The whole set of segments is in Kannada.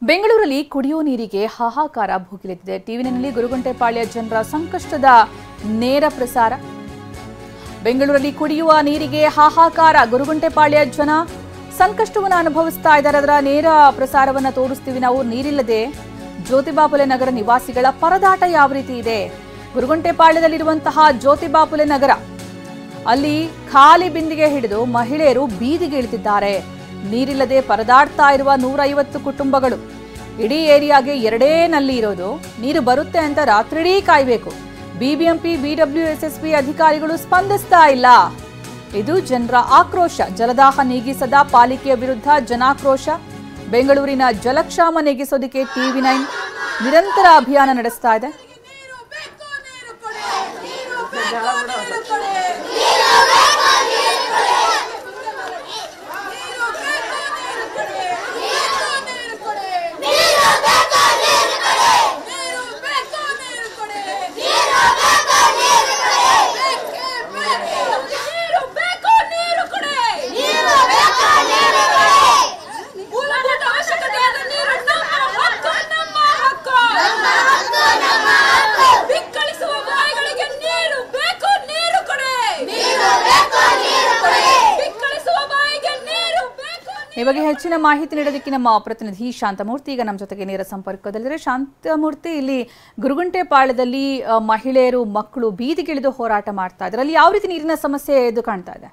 ಬೆಂಗಳೂರಲ್ಲಿ ಕುಡಿಯುವ ನೀರಿಗೆ ಹಾಹಾಕಾರ ಭುಗಿಲೆದ್ದಿದೆ. ಟಿವಿನಲ್ಲಿ ಗುರುಗುಂಟೆಪಾಳ್ಯ ಜನರ ಸಂಕಷ್ಟದ ನೇರ ಪ್ರಸಾರ. ಬೆಂಗಳೂರಲ್ಲಿ ಕುಡಿಯುವ ನೀರಿಗೆ ಹಾಹಾಕಾರ. ಗುರುಗುಂಟೆಪಾಳ್ಯ ಜನ ಸಂಕಷ್ಟವನ್ನು ಅನುಭವಿಸ್ತಾ ಇದ್ದಾರೆ. ಅದರ ನೇರ ಪ್ರಸಾರವನ್ನು ತೋರಿಸ್ತೀವಿ ನಾವು. ನೀರಿಲ್ಲದೆ ಜ್ಯೋತಿಬಾಪುಲೆ ನಗರ ನಿವಾಸಿಗಳ ಪರದಾಟ ಯಾವ ರೀತಿ ಇದೆ? ಗುರುಗುಂಟೆಪಾಳ್ಯದಲ್ಲಿರುವಂತಹ ಜ್ಯೋತಿಬಾಪುಲೆ ನಗರ, ಅಲ್ಲಿ ಖಾಲಿ ಬಿಂದಿಗೆ ಹಿಡಿದು ಮಹಿಳೆಯರು ಬೀದಿಗೆ ಇಳಿದಿದ್ದಾರೆ. ನೀರಿಲ್ಲದೆ ಪರದಾಡ್ತಾ ಇರುವ 150 ಕುಟುಂಬಗಳು. ಇಡೀ ಏರಿಯಾಗೆ 2 ನಲ್ಲಿ ಇರೋದು. ನೀರು ಬರುತ್ತೆ ಅಂತ ರಾತ್ರಿಡೀ ಕಾಯಬೇಕು. ಬಿಬಿಎಂಪಿ ಬಿಡಬ್ಲ್ಯೂಎಸ್ಎಸ್ಪಿ ಅಧಿಕಾರಿಗಳು ಸ್ಪಂದಿಸ್ತಾ ಇಲ್ಲ. ಇದು ಜನರ ಆಕ್ರೋಶ. ಜಲದಾಹ ನೀಗಿಸದ ಪಾಲಿಕೆಯ ವಿರುದ್ಧ ಜನಾಕ್ರೋಶ. ಬೆಂಗಳೂರಿನ ಜಲಕ್ಷಾಮ ನೀಗಿಸೋದಕ್ಕೆ ಟಿವಿ9 ನಿರಂತರ ಅಭಿಯಾನ ನಡೆಸ್ತಾ ಇದೆ. ಈ ಬಗ್ಗೆ ಹೆಚ್ಚಿನ ಮಾಹಿತಿ ನೀಡೋದಕ್ಕೆ ನಮ್ಮ ಪ್ರತಿನಿಧಿ ಶಾಂತಮೂರ್ತಿ ಈಗ ನಮ್ಮ ಜೊತೆಗೆ ನೇರ ಸಂಪರ್ಕದಲ್ಲಿದ್ದಾರೆ. ಶಾಂತಮೂರ್ತಿ, ಇಲ್ಲಿ ಗುರುಗುಂಟೆಪಾಳ್ಯದಲ್ಲಿ ಮಹಿಳೆಯರು, ಮಕ್ಕಳು ಬೀದಿಗಿಳಿದು ಹೋರಾಟ ಮಾಡ್ತಾ ಇದ್ದಾರೆ. ಅಲ್ಲಿ ಯಾವ ರೀತಿ ನೀರಿನ ಸಮಸ್ಯೆ ಎದ್ದು ಕಾಣ್ತಾ ಇದೆ?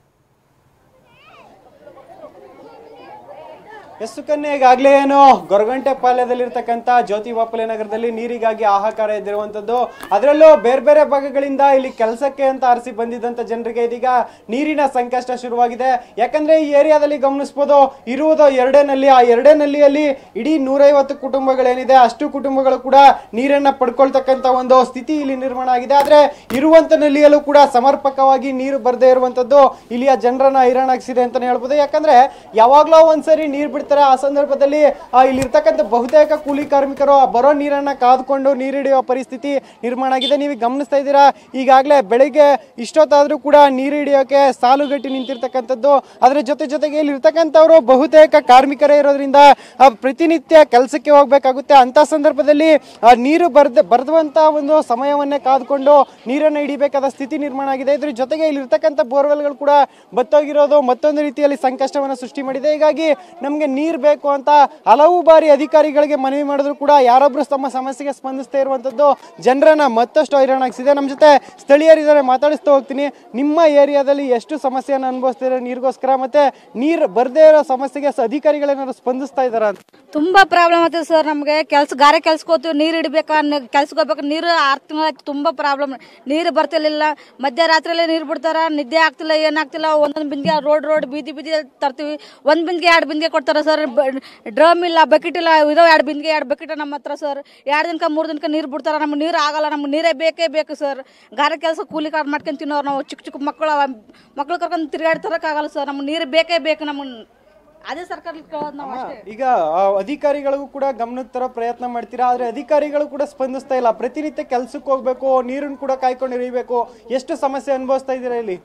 ಸುಕನ್ಯಾ, ಈಗಾಗಲೇ ಏನು ಗೊರಗುಂಟೆಪಾಳ್ಯದಲ್ಲಿರ್ತಕ್ಕಂಥ ಜ್ಯೋತಿಬಾಪುಲೆ ನಗರದಲ್ಲಿ ನೀರಿಗಾಗಿ ಹಾಹಾಕಾರ ಎದ್ದಿರುವಂಥದ್ದು. ಅದರಲ್ಲೂ ಬೇರೆ ಬೇರೆ ಭಾಗಗಳಿಂದ ಇಲ್ಲಿ ಕೆಲಸಕ್ಕೆ ಅಂತ ಆರಿಸಿ ಬಂದಿದ್ದಂಥ ಜನರಿಗೆ ಇದೀಗ ನೀರಿನ ಸಂಕಷ್ಟ ಶುರುವಾಗಿದೆ. ಯಾಕಂದ್ರೆ ಈ ಏರಿಯಾದಲ್ಲಿ ಗಮನಿಸ್ಬೋದು, ಇರುವುದು 2 ನಲ್ಲಿ. ಆ 2 ನಲ್ಲಿಯಲ್ಲಿ ಇಡೀ 150 ಕುಟುಂಬಗಳೇನಿದೆ, ಅಷ್ಟು ಕುಟುಂಬಗಳು ಕೂಡ ನೀರನ್ನ ಪಡ್ಕೊಳ್ತಕ್ಕಂಥ ಒಂದು ಸ್ಥಿತಿ ಇಲ್ಲಿ ನಿರ್ಮಾಣ ಆಗಿದೆ. ಆದ್ರೆ ಇರುವಂತ ನಲ್ಲಿಯಲ್ಲೂ ಕೂಡ ಸಮರ್ಪಕವಾಗಿ ನೀರು ಬರದೇ ಇರುವಂತದ್ದು ಇಲ್ಲಿಯ ಜನರನ್ನ ಹೈರಾಣಾಗಿಸಿದೆ ಅಂತಾನೆ ಹೇಳ್ಬೋದು. ಯಾಕಂದ್ರೆ ಯಾವಾಗ್ಲೋ ಒಂದ್ಸರಿ ನೀರು ಬಿಡ್ತಾರೆ. ಆ ಸಂದರ್ಭದಲ್ಲಿ ಇಲ್ಲಿರ್ತಕ್ಕಂಥ ಬಹುತೇಕ ಕೂಲಿ ಕಾರ್ಮಿಕರು ಬರೋ ನೀರನ್ನ ಕಾದ್ಕೊಂಡು ನೀರು ಹಿಡಿಯುವ ಪರಿಸ್ಥಿತಿ ನಿರ್ಮಾಣ ಆಗಿದೆ. ನೀವು ಗಮನಿಸ್ತಾ ಇದ್ದೀರಾ, ಈಗಾಗಲೇ ಬೆಳಿಗ್ಗೆ ಇಷ್ಟೊತ್ತಾದ್ರೂ ಕೂಡ ನೀರು ಹಿಡಿಯೋಕೆ ಸಾಲುಗಟ್ಟಿ ನಿಂತಿರ್ತಕ್ಕಂಥದ್ದು. ಅದರ ಜೊತೆಗೆ ಇಲ್ಲಿ ಇರ್ತಕ್ಕಂಥವ್ರು ಬಹುತೇಕ ಕಾರ್ಮಿಕರೇ ಇರೋದ್ರಿಂದ ಪ್ರತಿನಿತ್ಯ ಕೆಲಸಕ್ಕೆ ಹೋಗ್ಬೇಕಾಗುತ್ತೆ. ಅಂತ ಸಂದರ್ಭದಲ್ಲಿ ನೀರು ಬರೆದುವಂತ ಒಂದು ಸಮಯವನ್ನೇ ಕಾದ್ಕೊಂಡು ನೀರನ್ನು ಹಿಡಿಬೇಕಾದ ಸ್ಥಿತಿ ನಿರ್ಮಾಣ ಆಗಿದೆ. ಇದ್ರ ಜೊತೆಗೆ ಇಲ್ಲಿ ಇರ್ತಕ್ಕಂಥ ಬೋರ್ವೆಲ್ಗಳು ಕೂಡ ಬತ್ತೋಗಿರೋದು ಮತ್ತೊಂದು ರೀತಿಯಲ್ಲಿ ಸಂಕಷ್ಟವನ್ನು ಸೃಷ್ಟಿ ಮಾಡಿದೆ. ಹೀಗಾಗಿ ನಮ್ಗೆ ನೀರು ಬೇಕು ಅಂತ ಹಲವು ಬಾರಿ ಅಧಿಕಾರಿಗಳಿಗೆ ಮನವಿ ಮಾಡಿದ್ರು ಕೂಡ ಯಾರೊಬ್ರು ತಮ್ಮ ಸಮಸ್ಯೆಗೆ ಸ್ಪಂದಿಸ್ತಾ ಇರುವಂತದ್ದು ಜನರನ್ನ ಮತ್ತಷ್ಟು ಹೈರಾಣಾಗಿಸಿದೆ. ನಮ್ಮ ಜೊತೆ ಸ್ಥಳೀಯರಿದ್ದಾರೆ, ಮಾತಾಡಿಸ್ತಾ ಹೋಗ್ತೀನಿ. ನಿಮ್ಮ ಏರಿಯಾದಲ್ಲಿ ಎಷ್ಟು ಸಮಸ್ಯೆಯನ್ನು ಅನುಭವಿಸ್ತಿದ್ದಾರೆ ನೀರಿಗೋಸ್ಕರ, ಮತ್ತೆ ನೀರು ಬರದೇ ಇರೋ ಸಮಸ್ಯೆಗೆ ಅಧಿಕಾರಿಗಳೇನಾದ್ರು ಸ್ಪಂದಿಸ್ತಾ ಇದಾರ ಅಂತ? ತುಂಬಾ ಪ್ರಾಬ್ಲಮ್ ಆಗ್ತದೆ ಸರ್. ನಮ್ಗೆ ಗಾರೆ ಕೆಲ್ಸಕ್ಕೆ ಹೋಗ್ತೀವಿ, ನೀರು ಹಿಡಿಬೇಕಾ, ಕೆಲ್ಸಕ್ಕೆ ಹೋಗ್ಬೇಕು. ನೀರು 6 ತಿಂಗಳಾಯ್ತು, ತುಂಬಾ ಪ್ರಾಬ್ಲಮ್. ನೀರು ಬರ್ತಿರ್ಲಿಲ್ಲ, ಮಧ್ಯರಾತ್ರಿಯಲ್ಲೇ ನೀರು ಬಿಡ್ತಾರ, ನಿದ್ದೆ ಆಗ್ತಿಲ್ಲ, ಏನಾಗ್ತಿಲ್ಲ. ಒಂದೊಂದು ಬಿಂದಿಗೆ ರೋಡ್ ಬೀದಿ ತರ್ತೀವಿ. 1 ಬಿಂದಿಗೆ 2 ಬಿಂದಿಗೆ ಕೊಡ್ತಾರ ಸರ್. ಡ್ರಮ್ ಇಲ್ಲ, ಬಕೆಟ್ ಇಲ್ಲ, ಇದೋ 2 ಬಿಂದಿಗೆ 2 ಬಕೆಟ್ ನಮ್ಮ ಹತ್ರ ಸರ್. 2 ದಿನಕ್ಕೆ 3 ದಿನಕ್ಕೆ ನೀರು ಬಿಡ್ತಾರ. ನಮ್ಗೆ ನೀರು ಆಗಲ್ಲ, ನಮ್ಗೆ ನೀರೇ ಬೇಕೇ ಬೇಕು ಸರ್. ಗಾರೆ ಕೆಲಸ ಕೂಲಿ ಕಾರ್ ಮಾಡ್ಕೊಂಡು ತಿನ್ನೋರು ನಾವು. ಚಿಕ್ಕ ಮಕ್ಕಳು ಕರ್ಕೊಂಡು ತಿರುಗಾಡ್ತಾರಕ್ಕಾಗಲ್ಲ ಸರ್. ನಮ್ಗೆ ನೀರು ಬೇಕೇ ಬೇಕು. ನಮ್ಗೆ ಅದೇ ಸರ್ಕಾರ ಈಗ ಅಧಿಕಾರಿಗಳಿಗೂ ಕೂಡ ಗಮನಕ್ಕೆ ತರೋ ಪ್ರಯತ್ನ ಮಾಡ್ತೀರಾ, ಆದ್ರೆ ಅಧಿಕಾರಿಗಳು ಕೂಡ ಸ್ಪಂದಿಸ್ತಾ ಇಲ್ಲ. ಪ್ರತಿನಿತ್ಯ ಕೆಲ್ಸಕ್ಕೆ ಹೋಗ್ಬೇಕು, ನೀರನ್ನು ಕೂಡ ಕಾಯ್ಕೊಂಡು ಇರಬೇಕು. ಎಷ್ಟು ಸಮಸ್ಯೆ ಅನುಭವಿಸ್ತಾ ಇದ್ದೀರಾ ಇಲ್ಲಿ?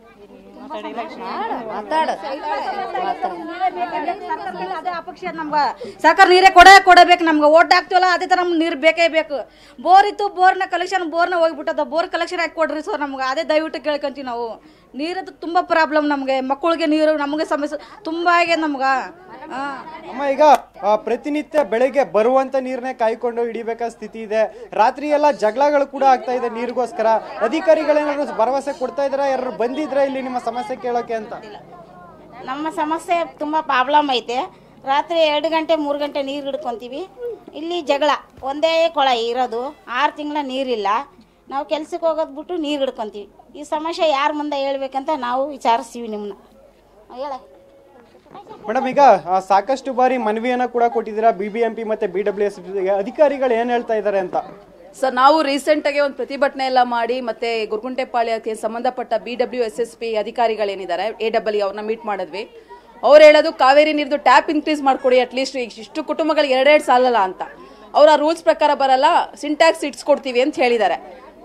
ಸರ್ಕಾರ ನೀರೇ ಕೊಡಬೇಕು. ನಮ್ಗೆ ಓಟ್ ಹಾಕ್ತಿವಲ್ಲ, ಅದೇ ತರ ನಮ್ಗೆ ನೀರು ಬೇಕೇ ಬೇಕು. ಬೋರ್ ಇತ್ತು, ಬೋರ್ನ ಕಲೆಕ್ಷನ್ ಹೋಗ್ಬಿಟ್ಟದ. ಬೋರ್ ಕಲೆಕ್ಷನ್ ಹಾಕಿ ಕೊಡ್ರಿ ಸರ್. ನಮ್ಗೆ ಅದೇ ದಯವಿಟ್ಟು ಕೇಳ್ಕೊಂತೀವಿ ನಾವು. ನೀರದ್ದು ತುಂಬಾ ಪ್ರಾಬ್ಲಮ್ ನಮ್ಗೆ. ಮಕ್ಕಳಿಗೆ ನೀರು, ನಮಗೆ ಸಮಸ್ಯೆ ತುಂಬಾ ಆಗಿದೆ ನಮ್ಗ. ಅಮ್ಮ, ಈಗ ಪ್ರತಿನಿತ್ಯ ಬೆಳಗ್ಗೆ ಬರುವಂತ ನೀರನ್ನೇ ಕಾಯ್ಕೊಂಡು ಹಿಡಿಬೇಕಾದ ಸ್ಥಿತಿ ಇದೆ. ರಾತ್ರಿ ಎಲ್ಲ ಜಗಳಗಳು ಕೂಡ ಆಗ್ತಾ ಇದೆ ನೀರಿಗೋಸ್ಕರ. ಅಧಿಕಾರಿಗಳೇನಾದ್ರು ಭರವಸೆ ಕೊಡ್ತಾ ಇದಾರ? ಯಾರು ಬಂದಿದ್ರ ಇಲ್ಲಿ ನಿಮ್ಮ ಸಮಸ್ಯೆ ಕೇಳೋಕೆ ಅಂತ? ನಮ್ಮ ಸಮಸ್ಯೆ ತುಂಬಾ ಪ್ರಾಬ್ಲಮ್ ಐತೆ. ರಾತ್ರಿ 2 ಗಂಟೆ 3 ಗಂಟೆ ನೀರು ಹಿಡ್ಕೊಂತೀವಿ. ಇಲ್ಲಿ ಜಗಳ, ಒಂದೇ ಕೊಳ ಇರೋದು. 6 ತಿಂಗಳ ನೀರಿಲ್ಲ. ನಾವು ಕೆಲ್ಸಕ್ಕೆ ಹೋಗೋದು ಬಿಟ್ಟು ನೀರು ಹಿಡ್ಕೊಂತೀವಿ. ಈ ಸಮಸ್ಯೆ ಯಾರ ಮುಂದೆ ಹೇಳ್ಬೇಕಂತ ನಾವು ವಿಚಾರಿಸ್ತೀವಿ ನಿಮ್ಮನ್ನ. ಹೇಳ ಮೇಡಮ್, ಈಗ ಸಾಕಷ್ಟು ಬಾರಿ ಮನವಿಯನ್ನ ಕೂಡ ಕೊಟ್ಟಿದ್ದೀರಾ ಬಿಬಿಎಂಪಿ ಮತ್ತೆ ಬಿಡಬ್ಲ್ಯೂಎಸ್ ಅಧಿಕಾರಿಗಳು ಏನ್ ಹೇಳ್ತಾ ಇದ್ದಾರೆ ಅಂತ? ಸರ್, ನಾವು ರೀಸೆಂಟ್ ಆಗಿ ಒಂದು ಪ್ರತಿಭಟನೆ ಎಲ್ಲ ಮಾಡಿ ಮತ್ತೆ ಗುರುಗುಂಟೆಪಾಳ್ಯಕ್ಕೆ ಸಂಬಂಧಪಟ್ಟ ಬಿಡಬ್ಲ್ಯೂಎಸ್ಎಸ್ಪಿ ಅಧಿಕಾರಿಗಳೇನಿದ್ದಾರೆ AWE ಅವ್ರನ್ನ ಮೀಟ್ ಮಾಡಿದ್ವಿ. ಅವ್ರು ಹೇಳೋದು ಕಾವೇರಿ ನೀರ್ದು ಟ್ಯಾಪ್ ಇನ್ಕ್ರೀಸ್ ಮಾಡ್ಕೊಡಿ, ಅಟ್ಲೀಸ್ಟ್ ಇಷ್ಟು ಕುಟುಂಬಗಳಿಗೆ 2 ಸಾಲಲ್ಲ ಅಂತ. ಅವ್ರ ರೂಲ್ಸ್ ಪ್ರಕಾರ ಬರಲ್ಲ, ಸಿಂಟ್ಯಾಕ್ಸ್ ಇಡ್ಸ್ಕೊಡ್ತೀವಿ ಅಂತ ಹೇಳಿದ್ದಾರೆ.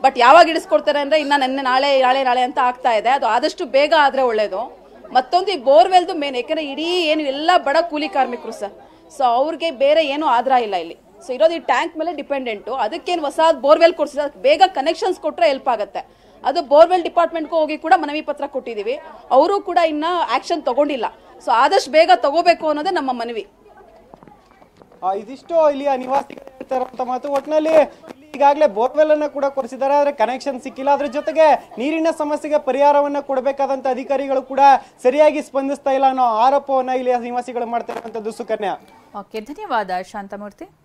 ಬಟ್ ಯಾವಾಗ ಇಡಿಸ್ಕೊಡ್ತಾರೆ ಅಂದ್ರೆ ಇನ್ನ ನಾಳೆ ಅಂತ ಆಗ್ತಾ ಇದೆ. ಅದು ಆದಷ್ಟು ಬೇಗ ಆದ್ರೆ ಒಳ್ಳೇದು. ಮತ್ತೊಂದು ಈ ಬೋರ್ವೆಲ್ದು ಮೇನ್, ಯಾಕಂದ್ರೆ ಇಡೀ ಏನು ಎಲ್ಲ ಬಡ ಕೂಲಿ ಕಾರ್ಮಿಕರು ಸರ್. ಸೊ ಅವ್ರಿಗೆ ಬೇರೆ ಏನೂ ಆಧಾರ ಇಲ್ಲ ಇಲ್ಲಿ. ಸೊ ಇರೋದು ಈ ಟ್ಯಾಂಕ್ ಮೇಲೆ ಡಿಪೆಂಡೆಂಟು. ಅದಕ್ಕೇನು ಹೊಸ ಬೋರ್ವೆಲ್ ಕೊಡ್ಸಿದ್ರೆ ಬೇಗ ಕನೆಕ್ಷನ್ಸ್ ಕೊಟ್ಟರೆ ಹೆಲ್ಪ್ ಆಗುತ್ತೆ. ಅದು ಬೋರ್ವೆಲ್ ಡಿಪಾರ್ಟ್ಮೆಂಟ್ಗೂ ಹೋಗಿ ಕೂಡ ಮನವಿ ಪತ್ರ ಕೊಟ್ಟಿದ್ದೀವಿ. ಅವರು ಕೂಡ ಇನ್ನ ಆಕ್ಷನ್ ತಗೊಂಡಿಲ್ಲ. ಸೊ ಆದಷ್ಟು ಬೇಗ ತಗೋಬೇಕು ಅನ್ನೋದೇ ನಮ್ಮ ಮನವಿ. ಇದಿಷ್ಟು ಇಲ್ಲಿಯ ನಿವಾಸಿಗಳು ಹೇಳ್ತಾರಂತ ಮಾತು. ಒಟ್ಟಿನಲ್ಲಿ ಈಗಾಗಲೇ ಬೋರ್ವೆಲ್ ಅನ್ನ ಕೂಡ ಕೊರೆಸಿದ್ದಾರೆ, ಆದ್ರೆ ಕನೆಕ್ಷನ್ ಸಿಕ್ಕಿಲ್ಲ. ಅದ್ರ ಜೊತೆಗೆ ನೀರಿನ ಸಮಸ್ಯೆಗೆ ಪರಿಹಾರವನ್ನ ಕೊಡಬೇಕಾದಂತ ಅಧಿಕಾರಿಗಳು ಕೂಡ ಸರಿಯಾಗಿ ಸ್ಪಂದಿಸ್ತಾ ಇಲ್ಲ ಅನ್ನೋ ಆರೋಪವನ್ನ ಇಲ್ಲಿಯ ನಿವಾಸಿಗಳು ಮಾಡ್ತಾ ಇರುವಂತದ್ದು. ಸುಕನ್ಯಾ, ಓಕೆ, ಧನ್ಯವಾದ ಶಾಂತಮೂರ್ತಿ.